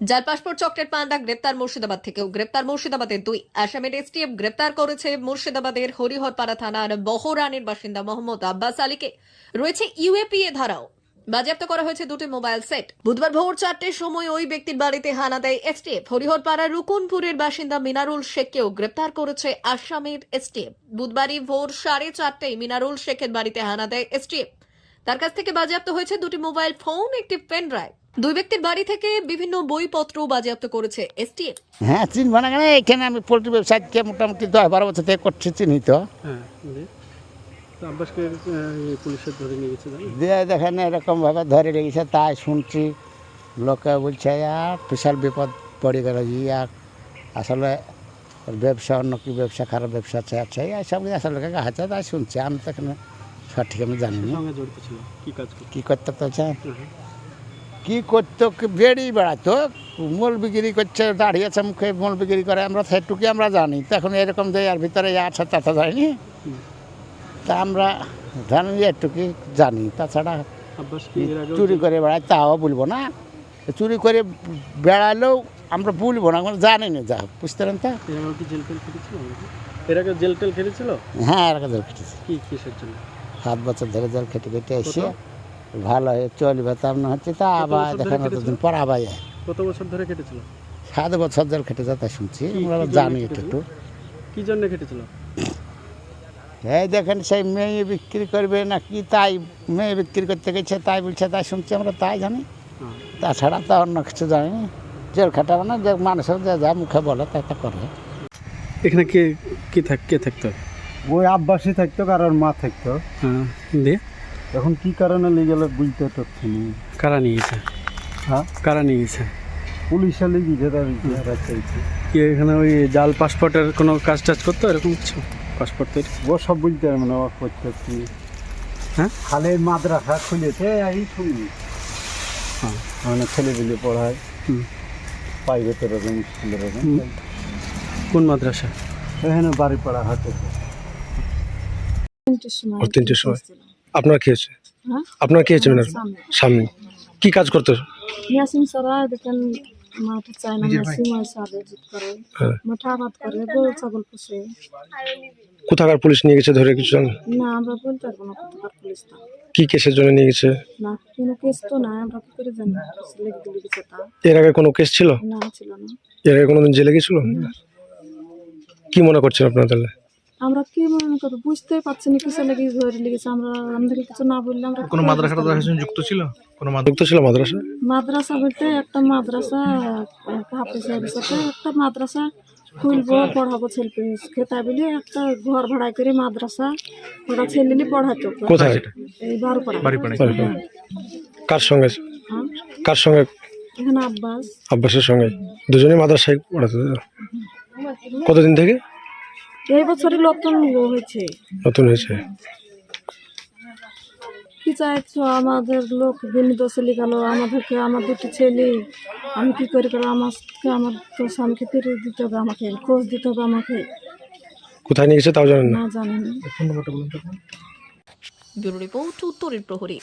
জাল পাসপোর্ট চক্রের পান্ডা গ্রেপ্তার মুর্শিদাবাদ থেকেও গ্রেপ্তার মুর্শিদাবাদের দুই আসামের এসটিএফ গ্রেপ্তার করেছে মুর্শিদাবাদের হরিহরপাড়া থানার বহরানের বাসিন্দা মোহাম্মদ আব্বাস আলীকে। রয়েছে ইউএপিএ ধারাও। বাজেয়াপ্ত করা হয়েছে দুটি মোবাইল সেট। বুধবার ভোর 4টের সময় ওই ব্যক্তির বাড়িতে হানা দেয় এসটিএফ। হরিহরপাড়া রুকুনপুরের বাসিন্দা মিনারুল শেখকেও গ্রেপ্তার করেছে আসামের এসটিএফ। বুধবারই ভোর 4:30টায় মিনারুল শেখের বাড়িতে হানা দেয় এসটিএফ। তার কাছ থেকে বাজেয়াপ্ত হয়েছে দুটি মোবাইল ফোন, একটি পেন ড্রাইভ। দুই ব্যক্তির বাড়ি থেকে বিভিন্ন বইপত্র বাজেয়াপ্ত করেছে এসটিএফ। হ্যাঁ, চিনব না কেন? এখানে আমি পোলট্রি ব্যবসায়কে মোটামুটি 10-12 বছর থেকে করছি, চিনি তো। হ্যাঁ, তো আব্বাসকে পুলিশে ধরে নিয়ে গেছে, দিয়ে দেখেন এরকমভাবে ধরে লেগেছে, তাই শুনছি। লোকে বলছে বিশাল বিপদ পড়ে গেল, আসলে ব্যবসা অন্য কি ব্যবসা, খারাপ ব্যবসা আছে এইসব আসলে আছে, তাই শুনছি। আমি তো এখানে সঠিক আমি জানি না সঙ্গে জড়িত ছিল। কি করতে তো কি করতো, বেড়েই বেড়াতো, মূল বিক্রি করছে, দাঁড়িয়েছে মুখে মূল বিক্রি করে, আমরা সেটুকুই আমরা জানি। তো এখন এরকম যে এর ভিতরে আছে তা তো জানি, তা আমরা জানি এটুকুই জানি। তাছাড়া চুরি করে বেড়ায় তাও বলবো না, চুরি করে বেড়ালেও আমরা বলবো না, আমরা জানি না। যা বুঝতে পারেন তো। এর আগে জেল টেল খেটেছিল? হ্যাঁ, এর আগে জেল খেটেছে। কি কিসের জন্য? 7 বছর ধরে জেল খেটে খেটে এসে ভালো হয়ে চলবে তার না হচ্ছে, তা আবার দেখেন অতদিন পর আবার যায়। কত বছর ধরে খেটেছিল? 7 বছর জেল খেটে যেতে শুনছি, আমরা জানি একটু। কি জন্য খেটেছিল? এই দেখেন সেই মেয়ে বিক্রি করবে না কি, তাই মেয়ে বিক্রি করতে গেছে, তাই বলছে, তাই শুনছি, আমরা তাই জানি। তাছাড়া তা অন্য কিছু জানি না। জেল খাটা মানে যে মানুষের যে যা মুখে বলে তাই তা করে। এখানে কে থাকতো? ওই আব্বাসী থাকতো, কারোর মা থাকতো। হ্যাঁ, দিয়ে এখন কি কারণে নিয়ে গেলে বুঝতে পারছি না। কারা নিয়ে গেছে? হ্যাঁ, কারা নিয়ে গেছে? পুলিশে লেগেছে, তার চাইছে। কি এখানে ওই জাল পাসপোর্টের কোনো কাজ টাজ করতো এরকম কিছু? পাসপোর্ট তৈরি ও সব বুঝতে পারবে না, করতে পারছি। হ্যাঁ, খালে মাদ্রাসা খুলেছে, এই শুনি। হ্যাঁ, মানে ছেলেগুলো পড়ায় প্রাইভেটের এরকম, স্কুলের এরকম। কোন মাদ্রাসা? এখানে বাড়ি পাড়া হাটে। 3টের সময় আপনার কি হয়েছে? আপনার কি হয়েছে? সামনে কি কাজ করতো? মেশিন সরাই দেখেন, মাঠে চায় না, মেশিন সারে জিত করে, মাঠা আবাদ করে, গরু ছাগল পুষে। কোথাকার পুলিশ নিয়ে গেছে ধরে কিছু জানেন? না, আমরা বলতে পারবো না কোথাকার পুলিশ। কি কেসের জন্য নিয়ে গেছে? না, কোনো কেস তো নাই, আমরা কি করে জানি লেগেছে তা? এর আগে কোনো কেস ছিল? না, ছিল না। এর আগে কোনোদিন জেলে গেছিল? কি মনে করছেন আপনারা তাহলে? আমরা কি মনে করবো, বুঝতেই পারছি না কিসে লেগে ধরে লেগেছে। আমরা আমাদেরকে কিছু না বললে আমরা কোনো মাদ্রাসাটা যুক্ত ছিল? কোনো যুক্ত ছিল মাদ্রাসা? মাদ্রাসা বলতে একটা মাদ্রাসা, হাফেজের সাথে একটা মাদ্রাসা খুলবো, পড়াবো ছেলেকে, তাই বলে একটা ঘর ভাড়া করে মাদ্রাসা ওরা ছেলে পড়াতো। কোথায়? এই বারোপাড়া। কার সঙ্গে? কার সঙ্গে? এখানে আব্বাসের সঙ্গে দুজনেই মাদ্রাসায় পড়াতো। কতদিন থেকে? এই বছরই নতুন হয়েছে। নতুন হয়েছে। কি চাইছো? আমাদের লোক বিনীত ছেলে গেল, আমাদেরকে, আমার দুটি ছেলে, আমি কি করে গেল? আমার তো স্বামীকে ফিরিয়ে দিতে হবে, আমাকে খোঁজ দিতে হবে আমাকে। কোথায় নিয়ে গেছে তাও জানেন না? না, জানি না। ব্যুরো রিপোর্ট, উত্তরের প্রহরী।